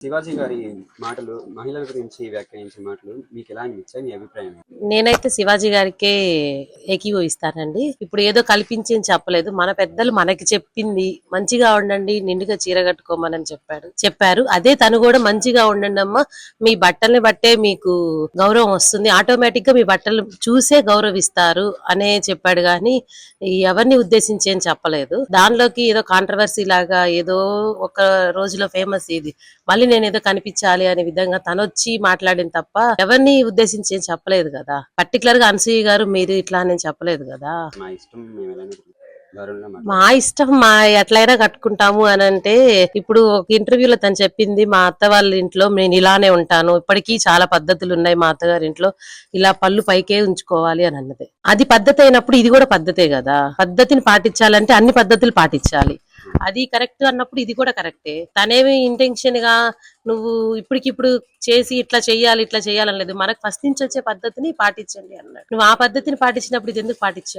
శివాజీ గారి మాటలు, మహిళల గురించి వ్యాఖ్యానించిన మాటలు మీకు ఎలా అనిపించాయి? మీ అభిప్రాయం ఏంటి? నేనైతే శివాజీ గారికే ఏకీభవిస్తానండి. ఇప్పుడు ఏదో కల్పించి అని చెప్పలేదు. మన పెద్దలు మనకి చెప్పింది మంచిగా ఉండండి, నిండుగా చీర కట్టుకోమని చెప్పారు. అదే తను కూడా మంచిగా ఉండండి అమ్మా, మీ బట్టల్ని బట్టే మీకు గౌరవం వస్తుంది, ఆటోమేటిక్ గా మీ బట్టలు చూసే గౌరవిస్తారు అనే చెప్పాడు. గాని ఎవరిని ఉద్దేశించి అని చెప్పలేదు. దానిలోకి ఏదో కాంట్రవర్సీ లాగా ఏదో ఒక రోజులో ఫేమస్ ఇది, మళ్ళీ నేను ఏదో కనిపించాలి అనే విధంగా తనొచ్చి మాట్లాడింది తప్ప ఎవరిని ఉద్దేశించి ఏం చెప్పలేదు కదా. పర్టికులర్ గా అనసూయ గారు మీరు ఇట్లా అని చెప్పలేదు కదా. మా ఇష్టం, మేము ఎలా గౌరవంగా మా మాట్లాడాలి. ఇష్టం, మా ఎట్లయినా కట్టుకుంటాము అని అంటే, ఇప్పుడు ఒక ఇంటర్వ్యూలో తను చెప్పింది, మా అత్త వాళ్ళ ఇంట్లో నేను ఇలానే ఉంటాను, ఇప్పటికీ చాలా పద్ధతులు ఉన్నాయి మా అత్తగారి ఇంట్లో, ఇలా పళ్ళు పైకే ఉంచుకోవాలి అని అన్నది. అది పద్ధతి అయినప్పుడు ఇది కూడా పద్ధతే కదా. పద్ధతిని పాటించాలంటే అన్ని పద్ధతులు పాటించాలి. అది కరెక్ట్ అన్నప్పుడు ఇది కూడా కరెక్టే. తనేమి ఇంటెన్షన్ గా నువ్వు ఇప్పటికిప్పుడు చేసి ఇట్లా చెయ్యాలి ఇట్లా చెయ్యాలని లేదు. మనకు ఫస్ట్ నుంచి వచ్చే పద్ధతిని పాటించండి అన్నాడు. నువ్వు ఆ పద్ధతిని పాటించినప్పుడు ఇది ఎందుకు పాటించావు?